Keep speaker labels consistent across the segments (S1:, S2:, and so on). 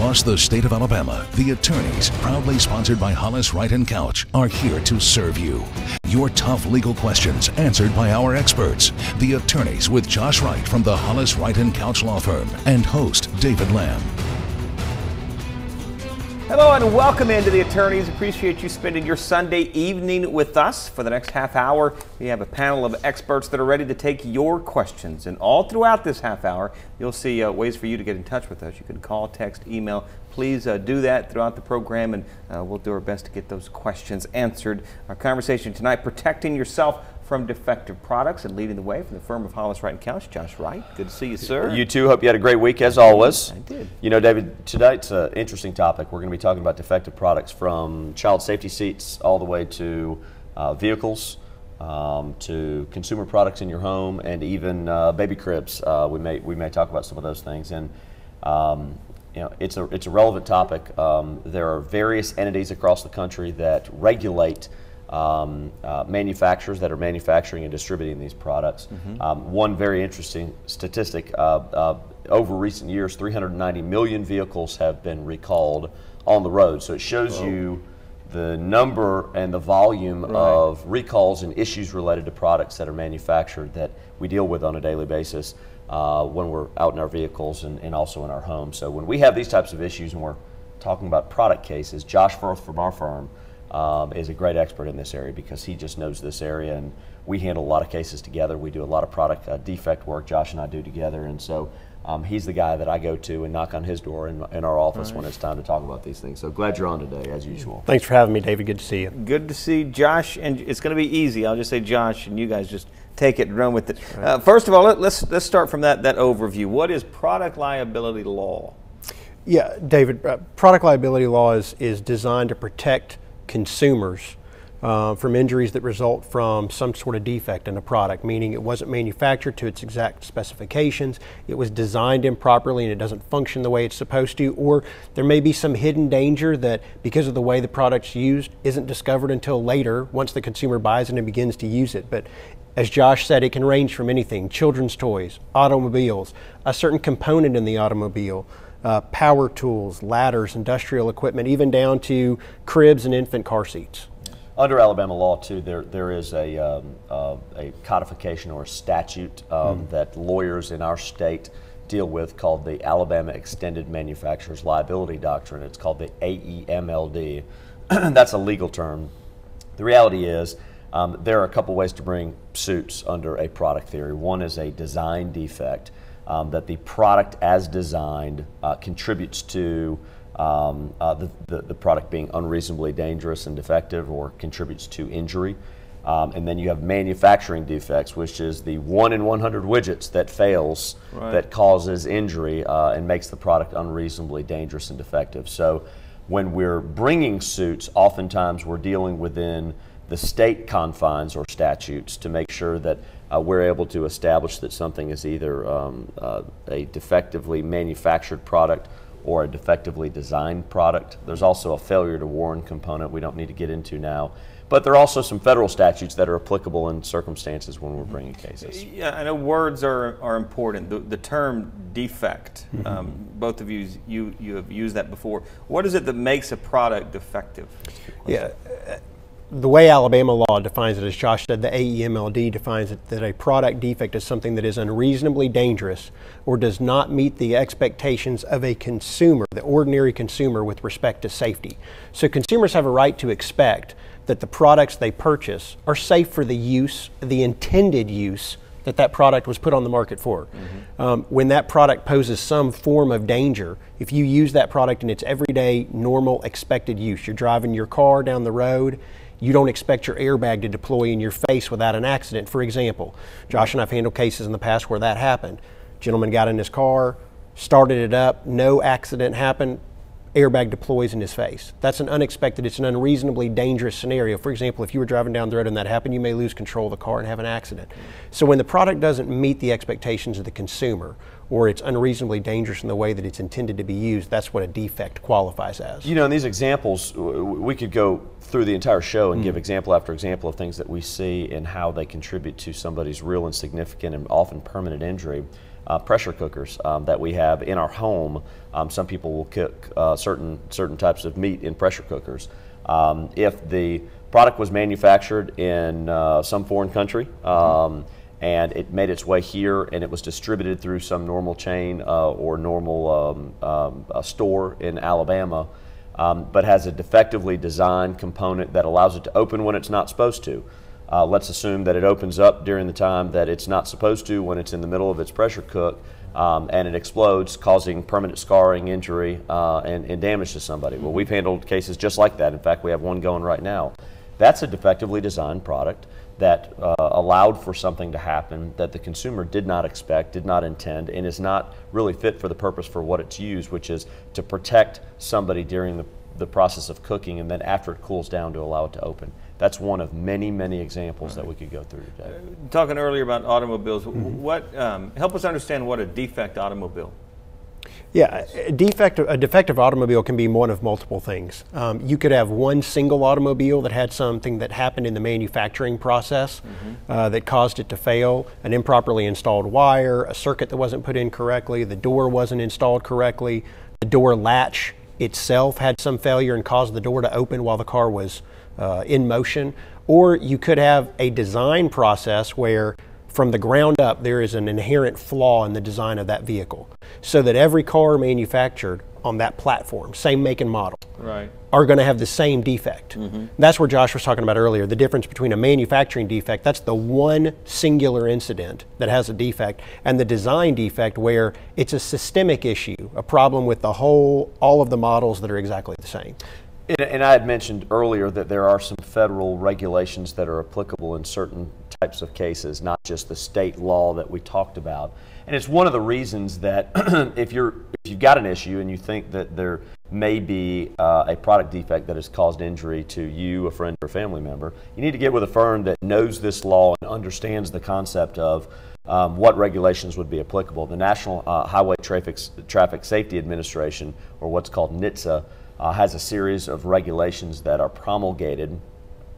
S1: across the state of Alabama, the attorneys, proudly sponsored by Hollis, Wright & Couch, are here to serve you. Your tough legal questions answered by our experts. The attorneys with Josh Wright from the Hollis, Wright & Couch Law Firm and host David Lamb.
S2: Hello and welcome into the attorneys. Appreciate you spending your Sunday evening with us. For the next half hour, we have a panel of experts that are ready to take your questions. And all throughout this half hour, you'll see ways for you to get in touch with us. You can call, text, email. Please do that throughout the program, and we'll do our best to get those questions answered. Our conversation tonight, protecting yourself from defective products, and leading the way from the firm of Hollis, Wright & Couch, Josh Wright. Good to see you, sir.
S3: You too. Hope you had a great week, as always.
S2: I did.
S3: You know, David, tonight's an interesting topic. We're going to be talking about defective products, from child safety seats all the way to vehicles, to consumer products in your home, and even baby cribs. We may talk about some of those things. And you know, it's a relevant topic. There are various entities across the country that regulate manufacturers that are manufacturing and distributing these products. One very interesting statistic, over recent years, 390 million vehicles have been recalled on the road. So it shows you the number and the volume of recalls and issues related to products that are manufactured that we deal with on a daily basis when we're out in our vehicles and also in our homes. So when we have these types of issues and we're talking about product cases, Josh Firth from our firm is a great expert in this area, because he just knows this area, and we handle a lot of cases together. We do a lot of product defect work, Josh and I do together, and so he's the guy that I go to and knock on his door in our office when it's time to talk about these things. So glad you're on today, as usual.
S4: Thanks for having me, David. Good to see you.
S2: Good to see Josh, and it's going to be easy. I'll just say Josh, and you guys just take it and run with it. First of all, let's start from that overview. What is product liability law?
S4: Yeah, David, product liability law is designed to protect consumers from injuries that result from some sort of defect in a product, meaning it wasn't manufactured to its exact specifications, it was designed improperly and it doesn't function the way it's supposed to, or there may be some hidden danger that, because of the way the product's used, isn't discovered until later once the consumer buys it and begins to use it. But as Josh said, it can range from anything: children's toys, automobiles, a certain component in the automobile, power tools, ladders, industrial equipment, even down to cribs and infant car seats.
S3: Under Alabama law, too, there is a codification or a statute that lawyers in our state deal with, called the Alabama Extended Manufacturer's Liability Doctrine. It's called the AEMLD. That's a legal term. The reality is there are a couple ways to bring suits under a product theory. One is a design defect. That the product as designed contributes to the product being unreasonably dangerous and defective, or contributes to injury. And then you have manufacturing defects, which is the 1 in 100 widgets that fails that causes injury and makes the product unreasonably dangerous and defective. So when we're bringing suits, oftentimes we're dealing within the state confines or statutes to make sure that we're able to establish that something is either a defectively manufactured product or a defectively designed product. There's also a failure to warn component we don't need to get into now. But there are also some federal statutes that are applicable in circumstances when we're bringing cases.
S2: Yeah, I know words are important. The term defect, both of you have used that before. What is it that makes a product defective?
S4: Yeah. The way Alabama law defines it, as Josh said, the AEMLD defines it, that a product defect is something that is unreasonably dangerous or does not meet the expectations of a consumer, the ordinary consumer, with respect to safety. So consumers have a right to expect that the products they purchase are safe for the use, the intended use that product was put on the market for. When that product poses some form of danger, if you use that product in its everyday, normal, expected use, you're driving your car down the road, you don't expect your airbag to deploy in your face without an accident, for example. Josh and I have handled cases in the past where that happened. Gentleman got in his car, started it up, no accident happened, airbag deploys in his face. That's an unexpected, it's an unreasonably dangerous scenario. For example, if you were driving down the road and that happened, you may lose control of the car and have an accident. So when the product doesn't meet the expectations of the consumer, or it's unreasonably dangerous in the way that it's intended to be used, that's what a defect qualifies as.
S3: You know, in these examples, we could go through the entire show and give example after example of things that we see and how they contribute to somebody's real and significant and often permanent injury. pressure cookers that we have in our home. Some people will cook certain types of meat in pressure cookers. If the product was manufactured in some foreign country, and it made its way here and it was distributed through some normal chain or normal store in Alabama, but has a defectively designed component that allows it to open when it's not supposed to. Let's assume that it opens up during the time that it's not supposed to, when it's in the middle of its pressure cook, and it explodes, causing permanent scarring, injury, and damage to somebody. Well, we've handled cases just like that. In fact, we have one going right now. That's a defectively designed product that allowed for something to happen that the consumer did not expect, did not intend, and is not really fit for the purpose for what it's used, which is to protect somebody during the process of cooking, and then after it cools down to allow it to open. That's one of many, many examples that we could go through today.
S2: Talking earlier about automobiles, help us understand what a defect automobile.
S4: Yeah, a defective automobile can be one of multiple things. You could have one single automobile that had something that happened in the manufacturing process that caused it to fail, an improperly installed wire, a circuit that wasn't put in correctly, the door wasn't installed correctly, the door latch itself had some failure and caused the door to open while the car was in motion. Or you could have a design process where from the ground up there is an inherent flaw in the design of that vehicle, so that every car manufactured on that platform, same make and model, are going to have the same defect. That's where Josh was talking about earlier, the difference between a manufacturing defect, that's the one singular incident that has a defect, and the design defect where it's a systemic issue, a problem with all of the models that are exactly the same.
S3: And I had mentioned earlier that there are some federal regulations that are applicable in certain types of cases, not just the state law that we talked about. And it's one of the reasons that if you've got an issue and you think that there may be a product defect that has caused injury to you, a friend, or a family member, you need to get with a firm that knows this law and understands the concept of what regulations would be applicable. The National Highway Traffic Safety Administration, or what's called NHTSA, has a series of regulations that are promulgated,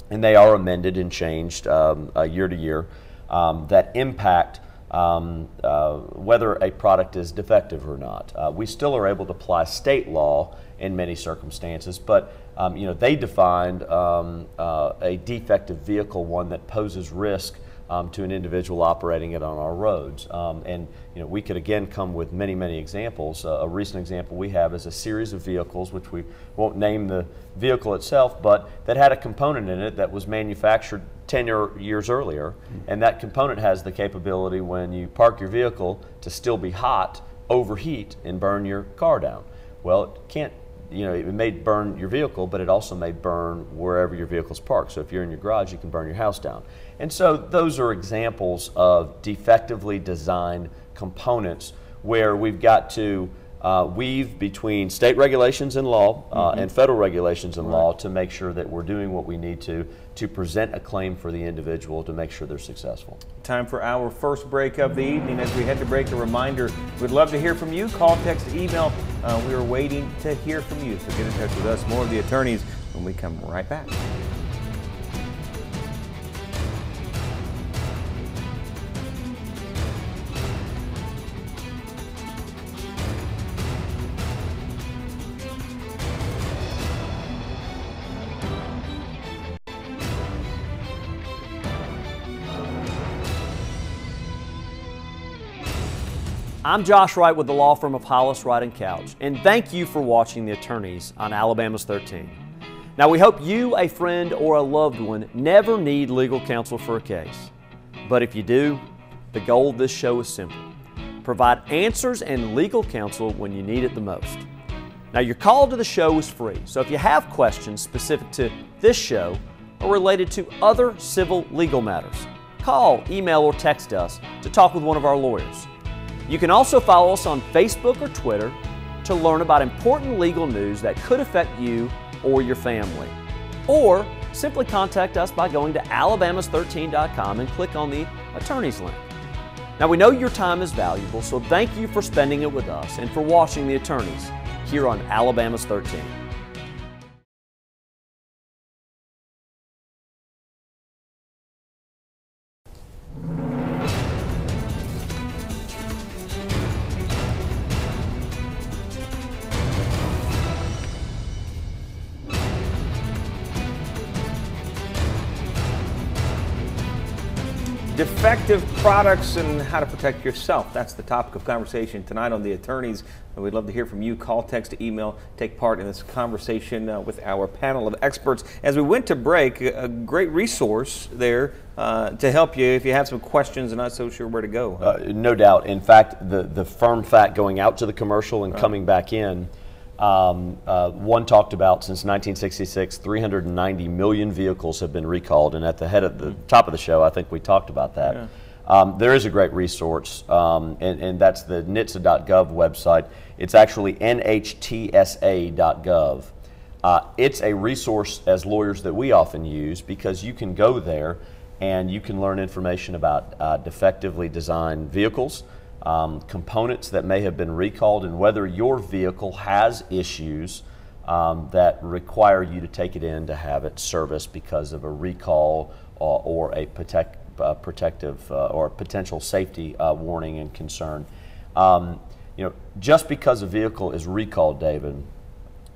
S3: and they are amended and changed year to year, that impact whether a product is defective or not. We still are able to apply state law in many circumstances, but they defined a defective vehicle, one that poses risk to an individual operating it on our roads. And we could again come with many, many examples. A recent example we have is a series of vehicles, which we won't name the vehicle itself, but that had a component in it that was manufactured 10 years earlier, and that component has the capability, when you park your vehicle, to still be hot, overheat, and burn your car down. Well, it can't, it may burn your vehicle, but it also may burn wherever your vehicle's parked. So if you're in your garage, you can burn your house down. And so those are examples of defectively designed components where we've got to weave between state regulations and law and federal regulations and law to make sure that we're doing what we need to present a claim for the individual to make sure they're successful. Time
S2: for our first break of the evening. As we head to break, a reminder, we'd love to hear from you. Call, text, email. We are waiting to hear from you. So get in touch with us, more of the attorneys, when we come right back.
S5: I'm Josh Wright with the law firm of Hollis, Wright & Couch, and thank you for watching The Attorneys on Alabama's 13. Now, we hope you, a friend, or a loved one never need legal counsel for a case. But if you do, the goal of this show is simple. Provide answers and legal counsel when you need it the most. Now, your call to the show is free, so if you have questions specific to this show or related to other civil legal matters, call, email, or text us to talk with one of our lawyers. You can also follow us on Facebook or Twitter to learn about important legal news that could affect you or your family. Or simply contact us by going to alabamas13.com and click on the Attorneys link. Now, we know your time is valuable, so thank you for spending it with us and for watching The Attorneys here on Alabama's 13.
S2: defective products and how to protect yourself. That's the topic of conversation tonight on The Attorneys. And we'd love to hear from you. Call, text, email, take part in this conversation with our panel of experts. As we went to break, a great resource there to help you if you have some questions and not so sure where to go.
S3: No doubt. In fact, the firm fact going out to the commercial and coming back in, one talked about since 1966, 390 million vehicles have been recalled, and at the head of the top of the show, I think we talked about that. Yeah. There is a great resource, and that's the NHTSA.gov website. It's actually NHTSA.gov. It's a resource as lawyers that we often use because you can go there and you can learn information about defectively designed vehicles, components that may have been recalled, and whether your vehicle has issues that require you to take it in to have it serviced because of a recall or a protective or potential safety warning and concern. Just because a vehicle is recalled, David,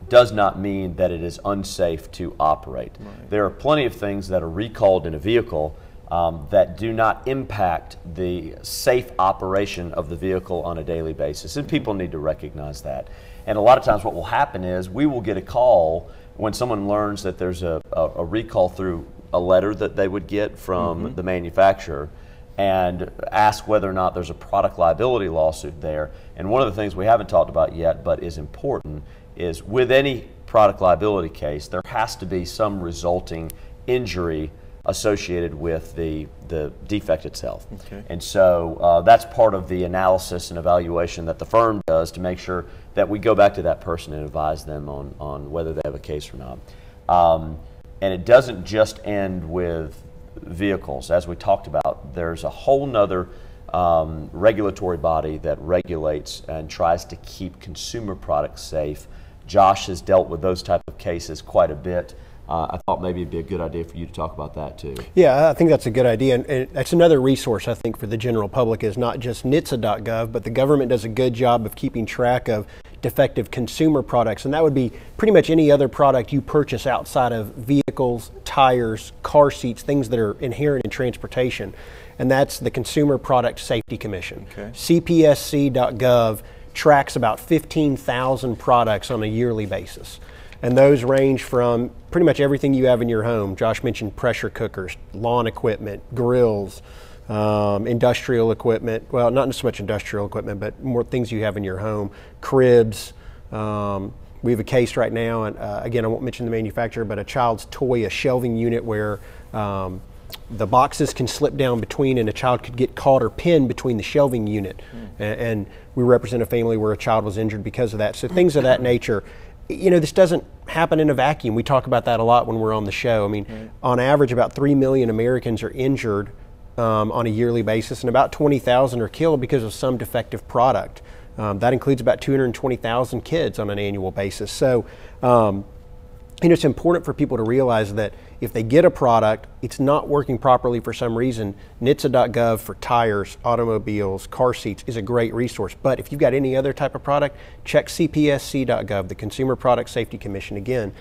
S3: does not mean that it is unsafe to operate. Right. There are plenty of things that are recalled in a vehicle that do not impact the safe operation of the vehicle on a daily basis, and people need to recognize that. And a lot of times what will happen is we will get a call when someone learns that there's a recall through a letter that they would get from the manufacturer and ask whether or not there's a product liability lawsuit there. And one of the things we haven't talked about yet but is important is with any product liability case, there has to be some resulting injury associated with the defect itself. Okay. And so that's part of the analysis and evaluation that the firm does to make sure that we go back to that person and advise them on whether they have a case or not. And it doesn't just end with vehicles. As we talked about, there's a whole nother regulatory body that regulates and tries to keep consumer products safe. Josh has dealt with those type of cases quite a bit. I thought maybe it'd be a good idea for you to talk about that too. Yeah,
S4: I think that's a good idea, and that's another resource I think for the general public is not just NHTSA.gov, but the government does a good job of keeping track of defective consumer products, and that would be pretty much any other product you purchase outside of vehicles, tires, car seats, things that are inherent in transportation, and that's the Consumer Product Safety Commission. Okay. CPSC.gov tracks about 15,000 products on a yearly basis. And those range from pretty much everything you have in your home. Josh mentioned pressure cookers, lawn equipment, grills, industrial equipment. Well, not so much industrial equipment, but more things you have in your home. Cribs. We have a case right now, and again, I won't mention the manufacturer, but a child's toy, a shelving unit where the boxes can slip down between and a child could get caught or pinned between the shelving unit. And we represent a family where a child was injured because of that. So things of that nature. This doesn't happen in a vacuum. We talk about that a lot when we're on the show. I mean, on average, about 3 million Americans are injured on a yearly basis, and about 20,000 are killed because of some defective product. That includes about 220,000 kids on an annual basis. So, it's important for people to realize that if they get a product, it's not working properly for some reason. NHTSA.gov for tires, automobiles, car seats is a great resource. But if you've got any other type of product, check CPSC.gov, the Consumer Product Safety Commission. Again,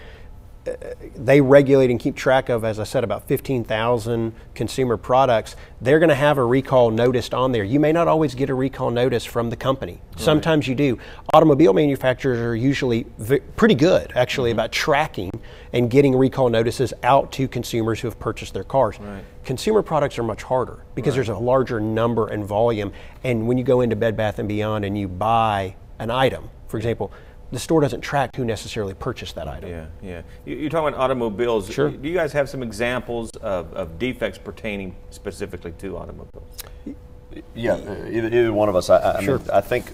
S4: they regulate and keep track of, as I said, about 15,000 consumer products. They're going to have a recall notice on there. You may not always get a recall notice from the company. Right. Sometimes you do. Automobile manufacturers are usually pretty good, actually, about tracking and getting recall notices out to consumers who have purchased their cars. Right. Consumer products are much harder because there's a larger number and volume. And when you go into Bed Bath & Beyond and you buy an item, for example, the store doesn't track who necessarily purchased that item.
S2: Yeah. You're talking about automobiles.
S4: Sure.
S2: Do you guys have some examples of defects pertaining specifically to automobiles?
S3: Yeah, either one of us. I
S4: Sure.
S3: mean, I think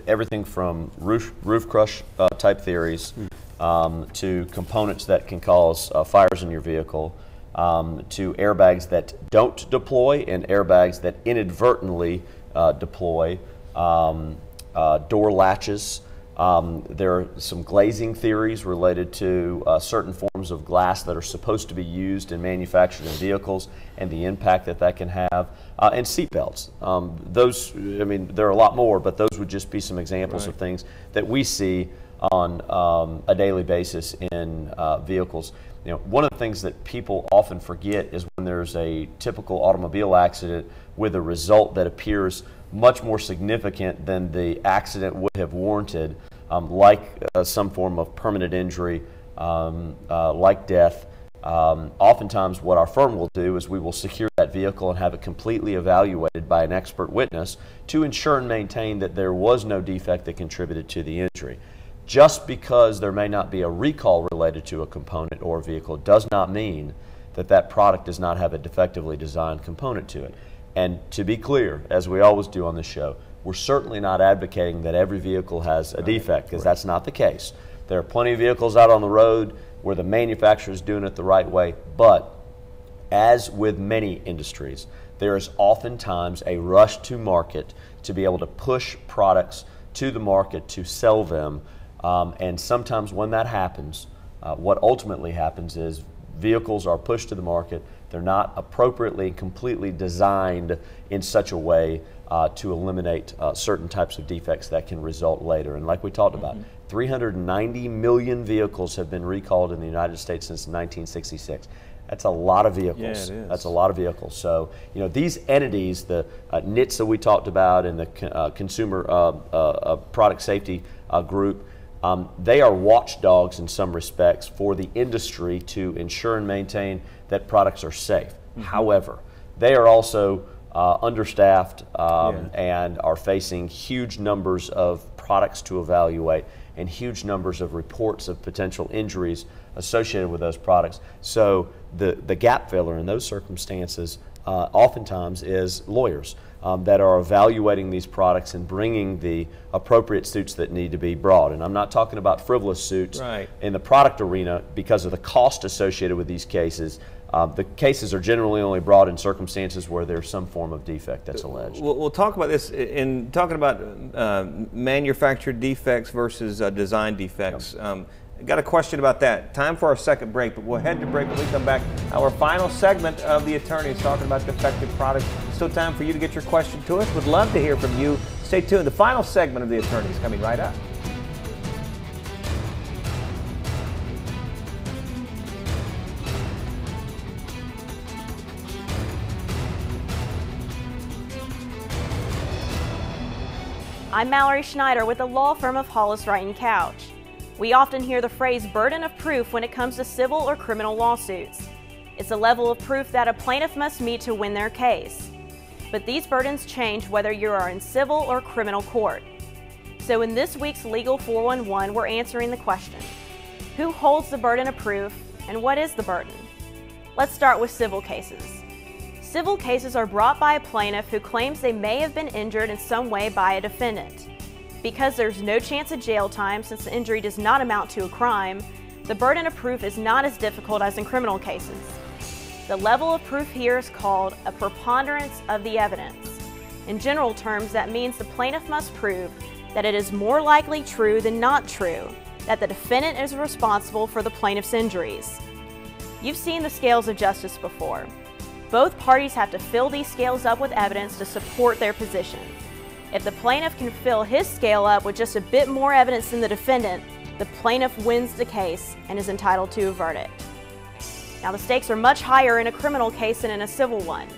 S3: everything from roof crush type theories to components that can cause fires in your vehicle, to airbags that don't deploy and airbags that inadvertently deploy, door latches. There are some glazing theories related to certain forms of glass that are supposed to be used and manufactured in vehicles and the impact that can have, and seat belts. Those, I mean, there are a lot more, but those would just be some examples of things that we see on a daily basis in vehicles. You know, one of the things that people often forget is when there's a typical automobile accident with a result that appears much more significant than the accident would have warranted, like some form of permanent injury, like death. Oftentimes what our firm will do is we will secure that vehicle and have it completely evaluated by an expert witness to ensure and maintain that there was no defect that contributed to the injury. Just because there may not be a recall related to a component or a vehicle does not mean that that product does not have a defectively designed component to it. And to be clear, as we always do on this show, we're certainly not advocating that every vehicle has a defect, because that's not the case. There are plenty of vehicles out on the road where the manufacturer is doing it the right way, but as with many industries, there is oftentimes a rush to market to be able to push products to the market to sell them. And sometimes when that happens, what ultimately happens is vehicles are pushed to the market. They're not appropriately, completely designed in such a way to eliminate certain types of defects that can result later. And like we talked about, 390 million vehicles have been recalled in the United States since 1966. That's a lot of vehicles.
S2: Yeah, it is.
S3: That's a lot of vehicles. So, you know, these entities, the NHTSA we talked about and the Consumer Product Safety Group, they are watchdogs in some respects for the industry to ensure and maintain that products are safe. However, they are also understaffed and are facing huge numbers of products to evaluate and huge numbers of reports of potential injuries associated with those products. So the gap filler in those circumstances oftentimes is lawyers that are evaluating these products and bringing the appropriate suits that need to be brought. And I'm not talking about frivolous suits in the product arena because of the cost associated with these cases. The cases are generally only brought in circumstances where there's some form of defect that's alleged.
S2: We'll talk about this in talking about manufactured defects versus design defects. Got a question about that. Time for our second break, but we'll head to break when we come back. Our final segment of the attorneys talking about defective products. Still time for you to get your question to us. Would love to hear from you. Stay tuned. The final segment of the attorneys coming right up.
S6: I'm Mallory Schneider with the law firm of Hollis, Wright & Couch. We often hear the phrase burden of proof when it comes to civil or criminal lawsuits. It's a level of proof that a plaintiff must meet to win their case. But these burdens change whether you are in civil or criminal court. So in this week's Legal 411, we're answering the question, who holds the burden of proof and what is the burden? Let's start with civil cases. Civil cases are brought by a plaintiff who claims they may have been injured in some way by a defendant. Because there's no chance of jail time since the injury does not amount to a crime, the burden of proof is not as difficult as in criminal cases. The level of proof here is called a preponderance of the evidence. In general terms, that means the plaintiff must prove that it is more likely true than not true that the defendant is responsible for the plaintiff's injuries. You've seen the scales of justice before. Both parties have to fill these scales up with evidence to support their position. If the plaintiff can fill his scale up with just a bit more evidence than the defendant, the plaintiff wins the case and is entitled to a verdict. Now, the stakes are much higher in a criminal case than in a civil one.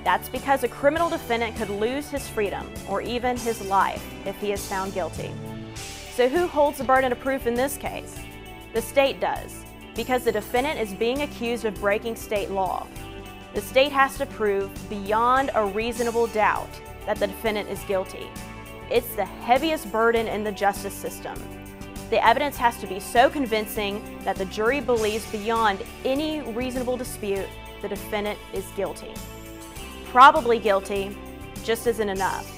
S6: That's because a criminal defendant could lose his freedom or even his life if he is found guilty. So who holds the burden of proof in this case? The state does, because the defendant is being accused of breaking state law. The state has to prove beyond a reasonable doubt that the defendant is guilty. It's the heaviest burden in the justice system. The evidence has to be so convincing that the jury believes beyond any reasonable dispute the defendant is guilty. Probably guilty just isn't enough.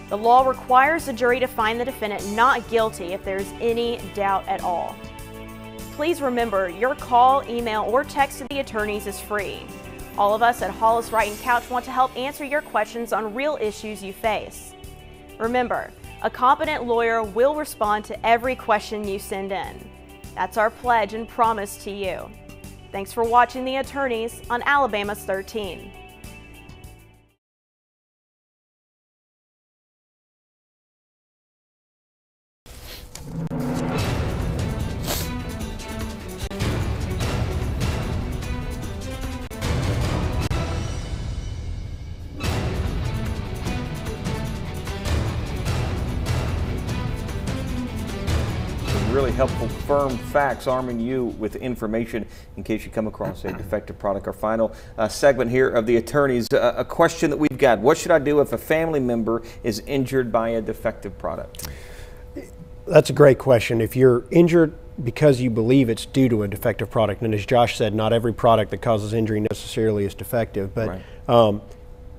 S6: The law requires the jury to find the defendant not guilty if there is any doubt at all. Please remember, your call, email, or text to the attorneys is free. All of us at Hollis, Wright & Couch want to help answer your questions on real issues you face. Remember, a competent lawyer will respond to every question you send in. That's our pledge and promise to you. Thanks for watching The Attorneys on Alabama's 13.
S2: some really helpful, firm facts, arming you with information in case you come across a defective product. Our final segment here of the attorneys, a question that we've got. What should I do if a family member is injured by a defective product?
S4: That's a great question. If you're injured because you believe it's due to a defective product, and as Josh said, not every product that causes injury necessarily is defective, but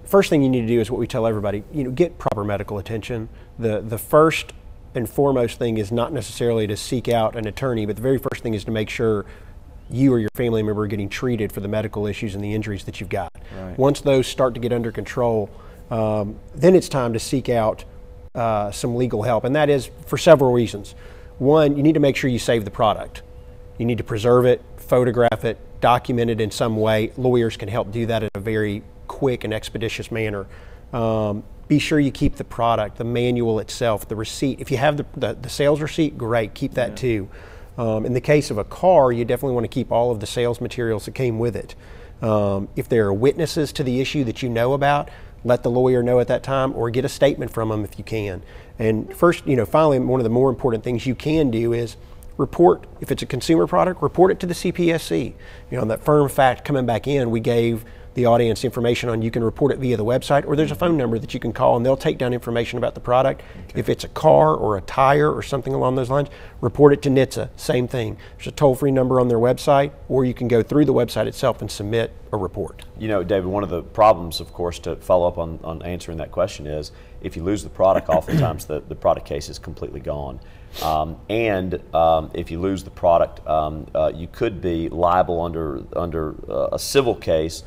S4: first thing you need to do is what we tell everybody, get proper medical attention. The first and foremost thing is not necessarily to seek out an attorney, but the very first thing is to make sure you or your family member are getting treated for the medical issues and the injuries that you've got. Once those start to get under control, then it's time to seek out some legal help, and that is for several reasons. One, you need to make sure you save the product. You need to preserve it, photograph it, document it in some way. Lawyers can help do that in a very quick and expeditious manner. Be sure you keep the product, the manual itself, the receipt. If you have the sales receipt, great, keep that too. In the case of a car, you definitely want to keep all of the sales materials that came with it. If there are witnesses to the issue that you know about, let the lawyer know at that time, or get a statement from them if you can. And first, finally, one of the more important things you can do is report, if it's a consumer product, report it to the CPSC. On that firm fact coming back in, we gave the audience information on you can report it via the website, or there's a phone number that you can call and they'll take down information about the product. If it's a car or a tire or something along those lines, report it to NHTSA, same thing. There's a toll-free number on their website, or you can go through the website itself and submit a report.
S3: David, one of the problems, of course, to follow up on answering that question is if you lose the product, oftentimes the product case is completely gone. If you lose the product, you could be liable under a civil case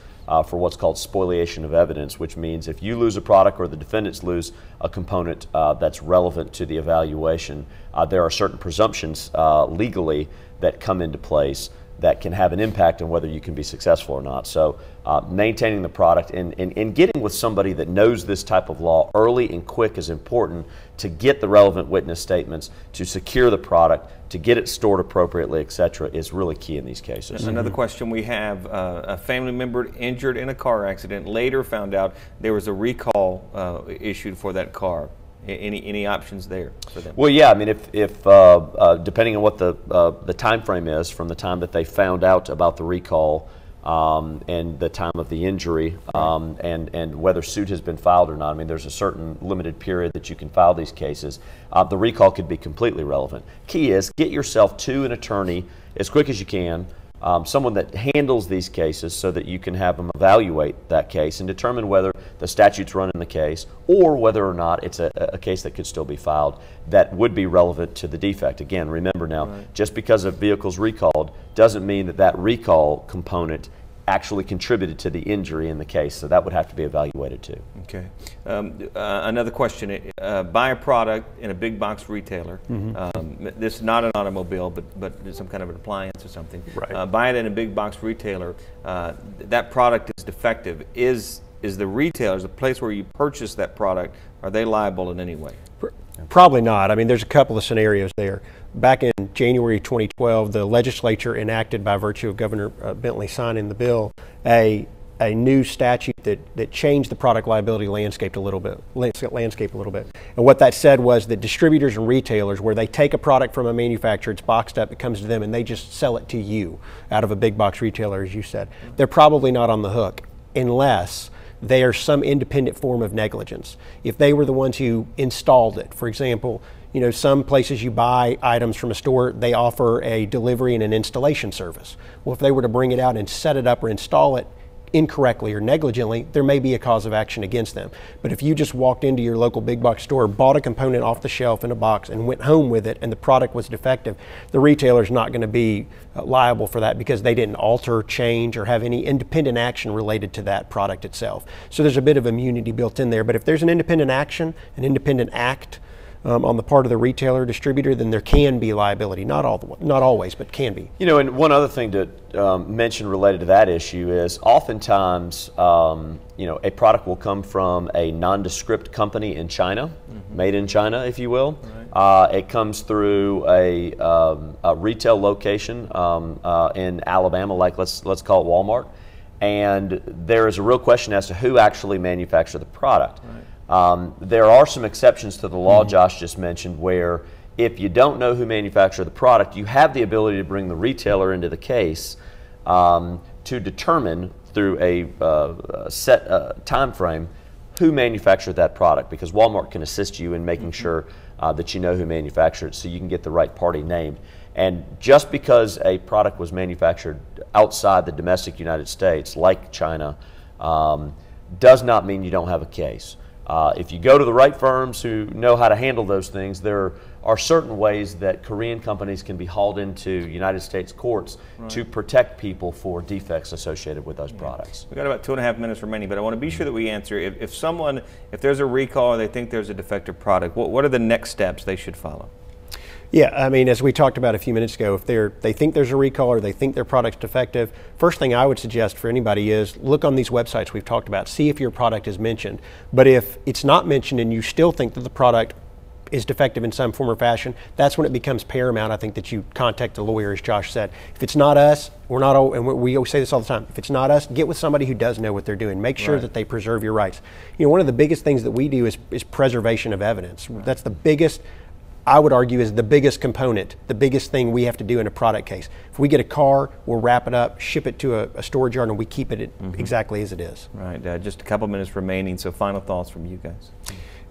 S3: for what's called spoliation of evidence, which means if you lose a product or the defendants lose a component that's relevant to the evaluation, there are certain presumptions legally that come into place that can have an impact on whether you can be successful or not. So maintaining the product and getting with somebody that knows this type of law early and quick is important to get the relevant witness statements, to secure the product, to get it stored appropriately, etc., is really key in these cases.
S2: Another question we have, a family member injured in a car accident, later found out there was a recall issued for that car. Any options there for them? Well,
S3: yeah. I mean, if depending on what the time frame is from the time that they found out about the recall and the time of the injury, and whether suit has been filed or not. I mean, there's a certain limited period that you can file these cases. The recall could be completely relevant. Key is get yourself to an attorney as quick as you can. Someone that handles these cases so that you can have them evaluate that case and determine whether the statute's run in the case or whether or not it's a case that could still be filed that would be relevant to the defect. Again, remember now, just because a vehicle's recalled doesn't mean that that recall component actually contributed to the injury in the case, so that would have to be evaluated too.
S2: Okay. Another question, buy a product in a big box retailer. This is not an automobile, but some kind of an appliance or something. Buy it in a big box retailer. That product is defective. Is the retailer, the place where you purchase that product, are they liable in any way?
S4: Probably not. I mean, there's a couple of scenarios there. Back in January 2012, the legislature enacted, by virtue of Governor Bentley signing the bill, a new statute that changed the product liability landscape a little bit. And what that said was that distributors and retailers, where they take a product from a manufacturer, it's boxed up, it comes to them, and they just sell it to you out of a big box retailer, as you said, they're probably not on the hook unless they are some independent form of negligence. If they were the ones who installed it, for example, some places you buy items from a store, they offer a delivery and an installation service. Well, if they were to bring it out and set it up or install it incorrectly or negligently, there may be a cause of action against them. But if you just walked into your local big box store, bought a component off the shelf in a box and went home with it and the product was defective, the retailer's not going to be liable for that because they didn't alter, change, or have any independent action related to that product itself. So there's a bit of immunity built in there. But if there's an independent action, an independent act on the part of the retailer distributor, then there can be liability. Not always, but can be.
S3: And one other thing to mention related to that issue is oftentimes, a product will come from a nondescript company in China, made in China, if you will. It comes through a retail location in Alabama, like let's call it Walmart, and there is a real question as to who actually manufactured the product. There are some exceptions to the law Josh just mentioned where If you don't know who manufactured the product, you have the ability to bring the retailer into the case to determine through a set time frame who manufactured that product, because Walmart can assist you in making sure that you know who manufactured it, so you can get the right party named. And just because a product was manufactured outside the domestic United States, like China, does not mean you don't have a case. If you go to the right firms who know how to handle those things, there are certain ways that Korean companies can be hauled into United States courts to protect people for defects associated with those products.
S2: We've got about 2.5 minutes remaining, but I want to be sure that we answer. If there's a recall or they think there's a defective product, what are the next steps they should follow?
S4: Yeah, I mean, as we talked about a few minutes ago, if they think there's a recall or they think their product's defective, first thing I would suggest for anybody is look on these websites we've talked about, see if your product is mentioned. But if it's not mentioned and you still think that the product is defective in some form or fashion, that's when it becomes paramount, I think, that you contact the lawyer, as Josh said. If it's not us, and we always say this all the time, if it's not us, get with somebody who does know what they're doing. Make sure that they preserve your rights. You know, one of the biggest things that we do is preservation of evidence. That's the biggest, I would argue, is the biggest component, the biggest thing we have to do in a product case. If we get a car, we'll wrap it up, ship it to a storage yard, and we keep it exactly as it is.
S2: Right, just a couple minutes remaining, so final thoughts from you guys.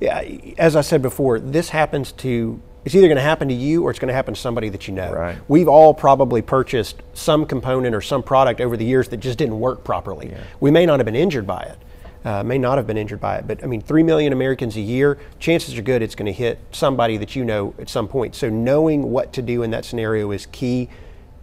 S4: Yeah, as I said before, it's either going to happen to you or it's going to happen to somebody that you know.
S2: Right.
S4: We've all probably purchased some component or some product over the years that just didn't work properly. Yeah. We may not have been injured by it. But I mean, 3 million Americans a year, chances are good it's going to hit somebody that you know at some point. So knowing what to do in that scenario is key.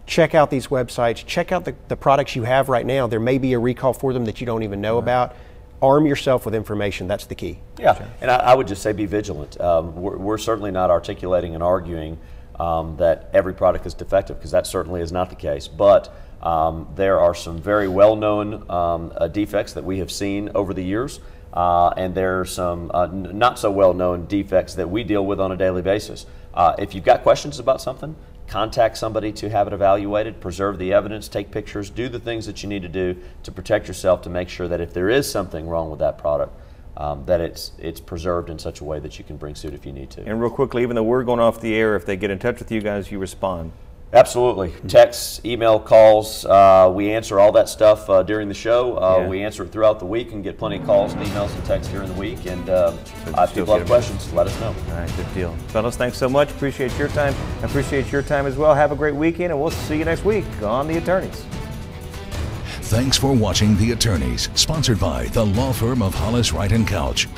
S4: Check out these websites, check out the products you have right now. There may be a recall for them that you don't even know about. Arm yourself with information, that's the key.
S3: Yeah, and I would just say be vigilant. We're certainly not articulating and arguing that every product is defective, because that certainly is not the case. But there are some very well-known defects that we have seen over the years, and there are some not so well-known defects that we deal with on a daily basis. If you've got questions about something, contact somebody to have it evaluated, preserve the evidence, take pictures, do the things that you need to do to protect yourself, to make sure that if there is something wrong with that product, that it's preserved in such a way that you can bring suit if you need to.
S2: And real quickly, even though we're going off the air, if they get in touch with you guys, you respond.
S3: Absolutely. Texts, email, calls, we answer all that stuff during the show. We answer it throughout the week and get plenty of calls and emails and texts during the week. And if people have questions, let us know.
S2: All right, good deal. Fellas, thanks so much. Appreciate your time. Appreciate your time as well. Have a great weekend, and we'll see you next week on The Attorneys.
S1: Thanks for watching The Attorneys, sponsored by the law firm of Hollis, Wright & Couch.